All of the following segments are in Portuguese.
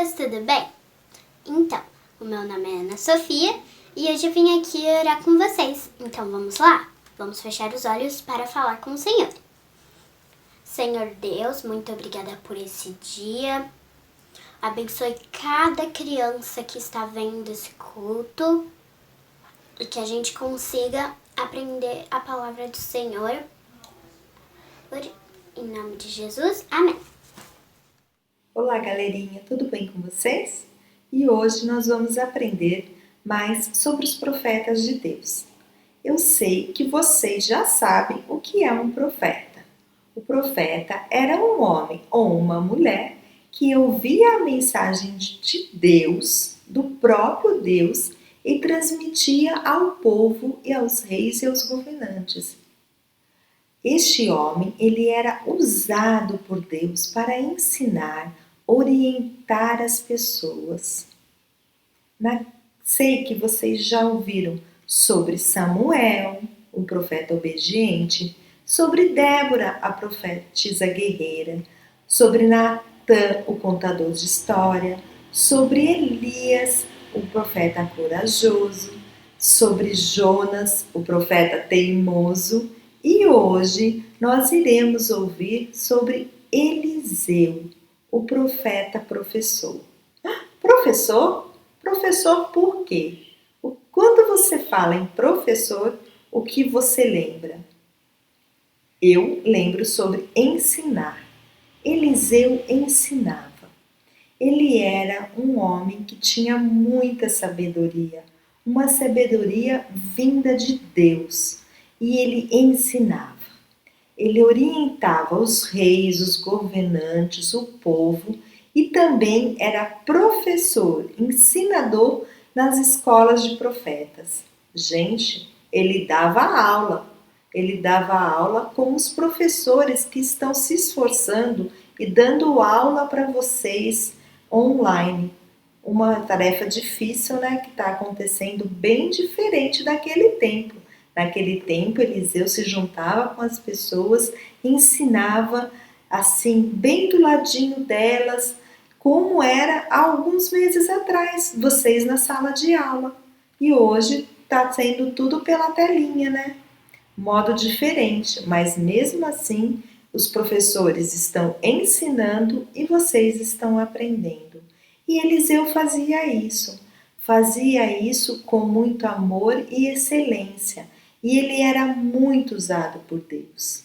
crianças, tudo bem? Então, o meu nome é Ana Sofia e hoje eu vim aqui orar com vocês. Então vamos lá? Vamos fechar os olhos para falar com o Senhor. Senhor Deus, muito obrigada por esse dia. Abençoe cada criança que está vendo esse culto e que a gente consiga aprender a palavra do Senhor. Em nome de Jesus, amém. Olá, galerinha, tudo bem com vocês? E hoje nós vamos aprender mais sobre os profetas de Deus. Eu sei que vocês já sabem o que é um profeta. O profeta era um homem ou uma mulher que ouvia a mensagem de Deus, do próprio Deus, e transmitia ao povo e aos reis e aos governantes. Este homem, ele era usado por Deus para ensinar, orientar as pessoas. Sei que vocês já ouviram sobre Samuel, um profeta obediente, sobre Débora, a profetisa guerreira, sobre Natã, o contador de história, sobre Elias, o profeta corajoso, sobre Jonas, o profeta teimoso, e hoje nós iremos ouvir sobre Eliseu, o profeta professor. Professor? Professor por quê? Quando você fala em professor, o que você lembra? Eu lembro sobre ensinar. Eliseu ensinava. Ele era um homem que tinha muita sabedoria, uma sabedoria vinda de Deus. E ele ensinava, ele orientava os reis, os governantes, o povo e também era professor, ensinador nas escolas de profetas. Gente, ele dava aula com os professores que estão se esforçando e dando aula para vocês online. Uma tarefa difícil, né, que está acontecendo bem diferente daquele tempo. Naquele tempo, Eliseu se juntava com as pessoas e ensinava assim, bem do ladinho delas, como era há alguns meses atrás, vocês na sala de aula. E hoje está sendo tudo pela telinha, né? Modo diferente, mas mesmo assim, os professores estão ensinando e vocês estão aprendendo. E Eliseu fazia isso com muito amor e excelência. E ele era muito usado por Deus.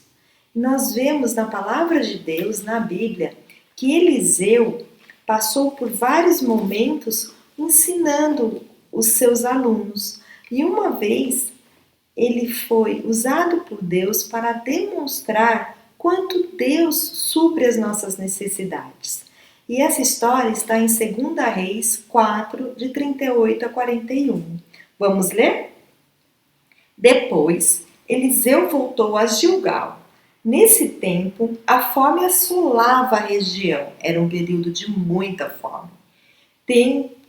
Nós vemos na palavra de Deus, na Bíblia, que Eliseu passou por vários momentos ensinando os seus alunos. E uma vez ele foi usado por Deus para demonstrar quanto Deus supre as nossas necessidades. E essa história está em 2 Reis 4, de 38 a 41. Vamos ler? Depois, Eliseu voltou a Gilgal. Nesse tempo, a fome assolava a região. Era um período de muita fome.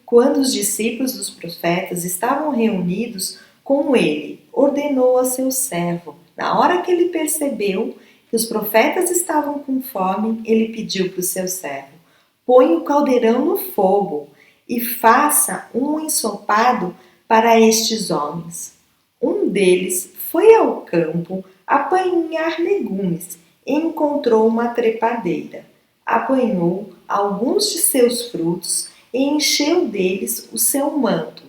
Quando os discípulos dos profetas estavam reunidos com ele, ordenou a seu servo. Na hora que ele percebeu que os profetas estavam com fome, ele pediu para o seu servo: põe o caldeirão no fogo e faça um ensopado para estes homens. Um deles foi ao campo apanhar legumes e encontrou uma trepadeira. Apanhou alguns de seus frutos e encheu deles o seu manto.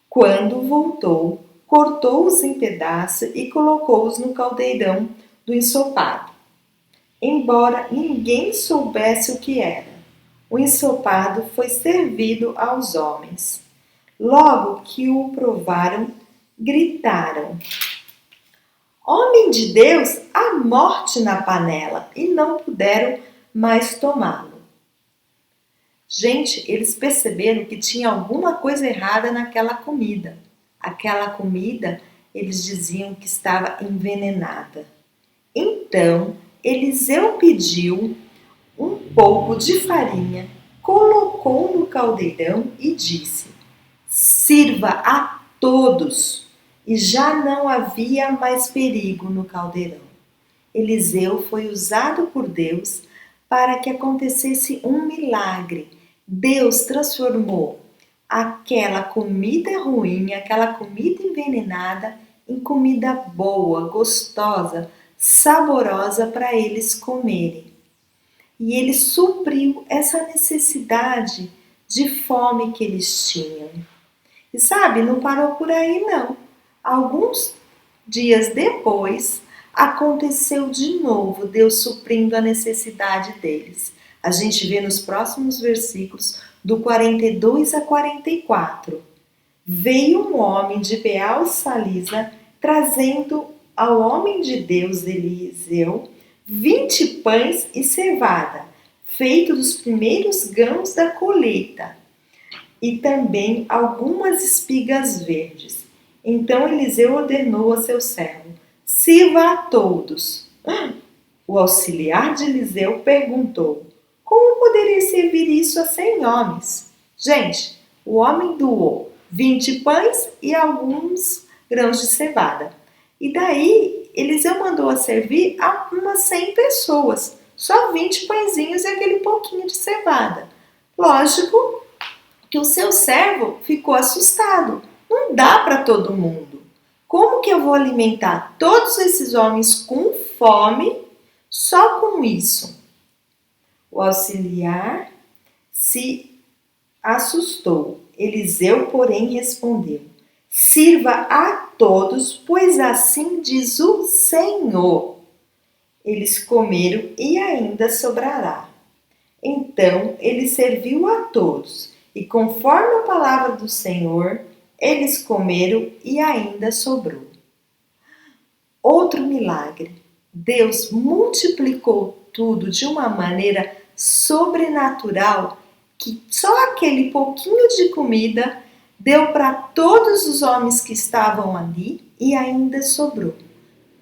Quando voltou, cortou-os em pedaços e colocou-os no caldeirão do ensopado. Embora ninguém soubesse o que era, o ensopado foi servido aos homens. Logo que o provaram, gritaram: homem de Deus, há morte na panela, e não puderam mais tomá-lo. Gente, eles perceberam que tinha alguma coisa errada naquela comida. Aquela comida, eles diziam que estava envenenada. Então, Eliseu pediu um pouco de farinha, colocou no caldeirão e disse: sirva a todos. E já não havia mais perigo no caldeirão. Eliseu foi usado por Deus para que acontecesse um milagre, Deus transformou aquela comida ruim, aquela comida envenenada, em comida boa, gostosa, saborosa para eles comerem. E ele supriu essa necessidade de fome que eles tinham. E sabe, não parou por aí não. Alguns dias depois, aconteceu de novo Deus suprindo a necessidade deles. A gente vê nos próximos versículos, do 42 a 44. Veio um homem de Beal Salisa, trazendo ao homem de Deus Eliseu 20 pães e cevada, feito dos primeiros grãos da colheita, e também algumas espigas verdes. Então Eliseu ordenou a seu servo: sirva a todos. O auxiliar de Eliseu perguntou: como poderia servir isso a 100 homens? Gente, o homem doou 20 pães e alguns grãos de cevada. E daí Eliseu mandou a servir a umas 100 pessoas. Só 20 pãezinhos e aquele pouquinho de cevada. Lógico que o seu servo ficou assustado. Não dá para todo mundo. Como que eu vou alimentar todos esses homens com fome só com isso? O auxiliar se assustou. Eliseu, porém, respondeu: sirva a todos, pois assim diz o Senhor. Eles comeram e ainda sobrará. Então ele serviu a todos, e conforme a palavra do Senhor, eles comeram e ainda sobrou. Outro milagre. Deus multiplicou tudo de uma maneira sobrenatural que só aquele pouquinho de comida deu para todos os homens que estavam ali e ainda sobrou.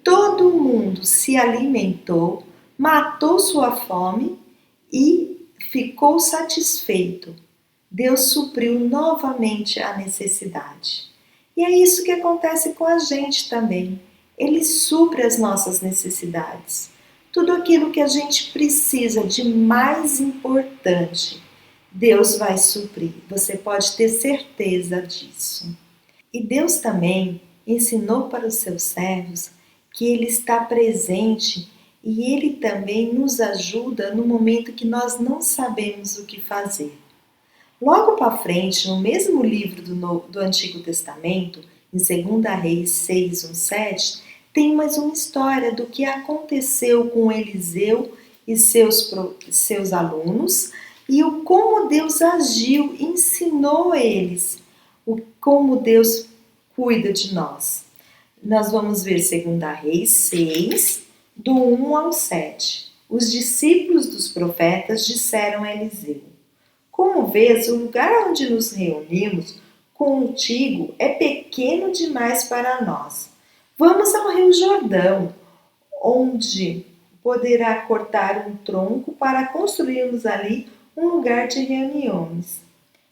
Todo mundo se alimentou, matou sua fome e ficou satisfeito. Deus supriu novamente a necessidade. E é isso que acontece com a gente também. Ele supre as nossas necessidades. Tudo aquilo que a gente precisa de mais importante, Deus vai suprir. Você pode ter certeza disso. E Deus também ensinou para os seus servos que Ele está presente e Ele também nos ajuda no momento que nós não sabemos o que fazer. Logo para frente, no mesmo livro do Antigo Testamento, em 2 Reis 6, 1, 7, tem mais uma história do que aconteceu com Eliseu e seus alunos e o como Deus agiu, ensinou eles como Deus cuida de nós. Nós vamos ver 2 Reis 6, do 1 ao 7. Os discípulos dos profetas disseram a Eliseu: como vês, o lugar onde nos reunimos contigo é pequeno demais para nós. Vamos ao Rio Jordão, onde poderá cortar um tronco para construirmos ali um lugar de reuniões.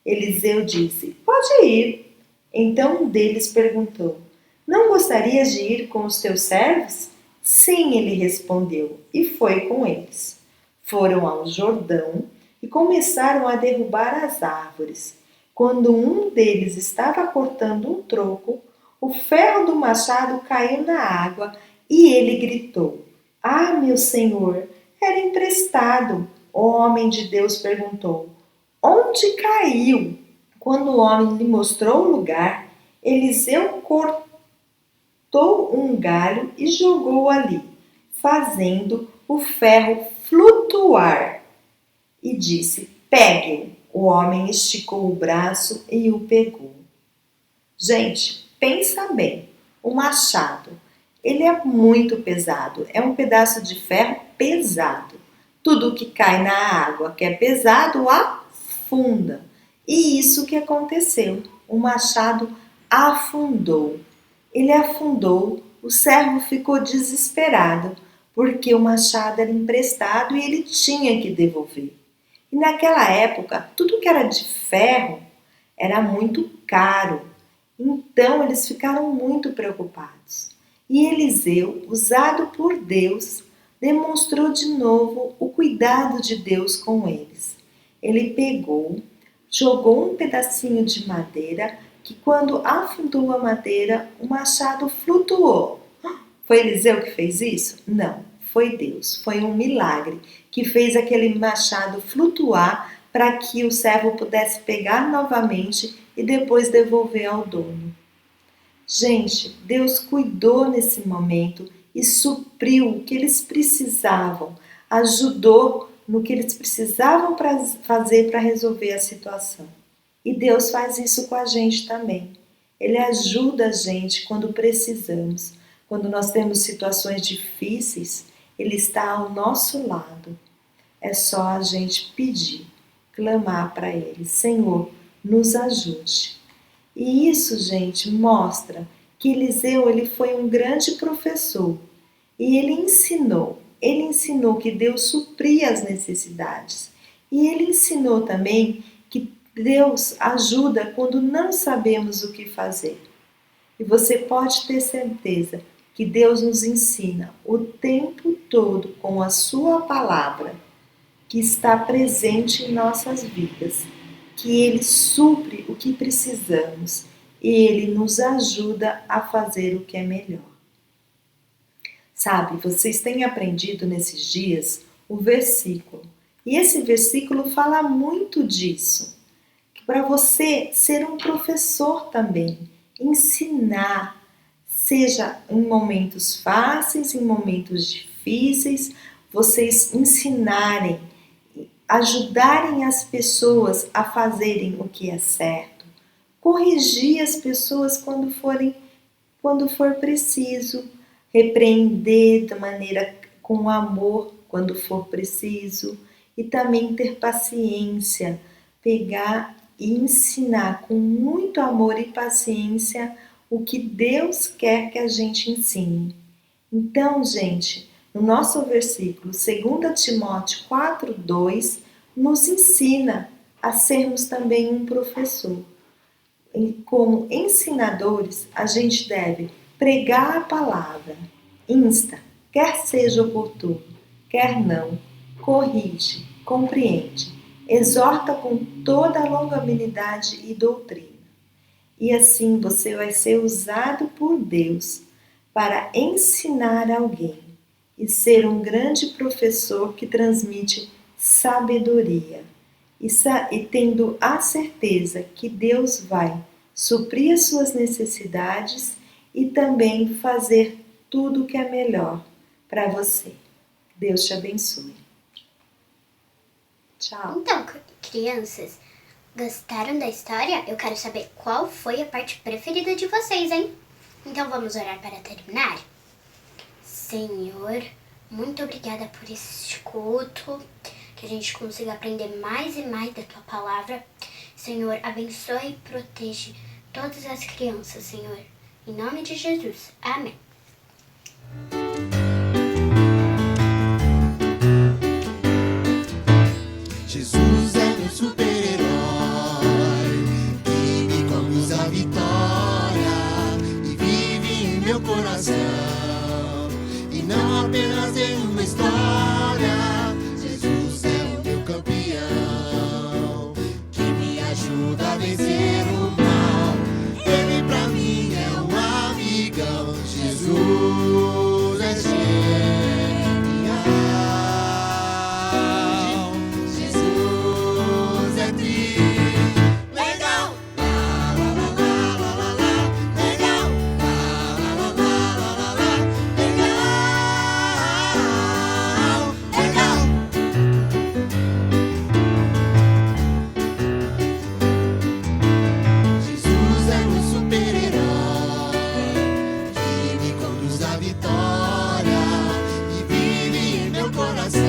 Eliseu disse: pode ir. Então um deles perguntou: não gostarias de ir com os teus servos? Sim, ele respondeu, e foi com eles. Foram ao Jordão e começaram a derrubar as árvores. Quando um deles estava cortando um tronco, o ferro do machado caiu na água e ele gritou: ah, meu senhor, era emprestado. O homem de Deus perguntou: onde caiu? Quando o homem lhe mostrou o lugar, Eliseu cortou um galho e jogou ali, fazendo o ferro flutuar. E disse: pegue-o. O homem esticou o braço e o pegou. Gente, pensa bem, o machado, ele é muito pesado, é um pedaço de ferro pesado. Tudo que cai na água que é pesado afunda. E isso que aconteceu, o machado afundou. Ele afundou, o servo ficou desesperado, porque o machado era emprestado e ele tinha que devolver. E naquela época, tudo que era de ferro era muito caro. Então eles ficaram muito preocupados. E Eliseu, usado por Deus, demonstrou de novo o cuidado de Deus com eles. Ele pegou, jogou um pedacinho de madeira que quando afundou a madeira, o machado flutuou. Foi Eliseu que fez isso? Não, foi Deus. Foi um milagre que fez aquele machado flutuar para que o servo pudesse pegar novamente e depois devolver ao dono. Gente, Deus cuidou nesse momento e supriu o que eles precisavam, ajudou no que eles precisavam fazer para resolver a situação. E Deus faz isso com a gente também. Ele ajuda a gente quando precisamos. Quando nós temos situações difíceis, Ele está ao nosso lado. É só a gente pedir, clamar para Ele: Senhor, nos ajude. E isso, gente, mostra que Eliseu ele foi um grande professor. E ele ensinou que Deus supria as necessidades. E ele ensinou também que Deus ajuda quando não sabemos o que fazer. E você pode ter certeza que Deus nos ensina o tempo todo com a sua palavra, que está presente em nossas vidas, que Ele supre o que precisamos e Ele nos ajuda a fazer o que é melhor. Sabe, vocês têm aprendido nesses dias o versículo, e esse versículo fala muito disso, que para você ser um professor também, ensinar, seja em momentos fáceis, em momentos difíceis, vocês ensinarem, ajudarem as pessoas a fazerem o que é certo, corrigir as pessoas quando for preciso, repreender de maneira com amor quando for preciso e também ter paciência, pegar e ensinar com muito amor e paciência o que Deus quer que a gente ensine. Então, gente, no nosso versículo 2 Timóteo 4:2 nos ensina a sermos também um professor. E como ensinadores, a gente deve pregar a palavra, insta, quer seja oportuno, quer não, corrige, compreende, exorta com toda a longanimidade e doutrina. E assim você vai ser usado por Deus para ensinar alguém e ser um grande professor que transmite sabedoria. E tendo a certeza que Deus vai suprir as suas necessidades e também fazer tudo o que é melhor para você. Deus te abençoe. Tchau. Então, crianças, gostaram da história? Eu quero saber qual foi a parte preferida de vocês, hein? Então vamos orar para terminar? Senhor, muito obrigada por esse culto, que a gente consiga aprender mais e mais da Tua Palavra. Senhor, abençoe e protege todas as crianças, Senhor. Em nome de Jesus. Amém. Jesus é meu super-herói, que me conduz à vitória e vive em meu coração. E não apenas em uma história, Jesus é o meu campeão, que me ajuda a vencer o mal. Ele pra mim é um amigão. Jesus é genial. Jesus é legal. Lá, lá, lá, lá, lá, lá, lá. Legal. Lá, lá, lá, lá, lá, lá, lá. Legal. Legal. Jesus é meu super-herói, que me conduz à vitória e vive em meu coração.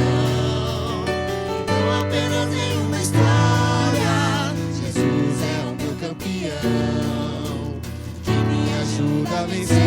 Não apenas em uma história, Jesus é o meu campeão, que me ajuda a vencer.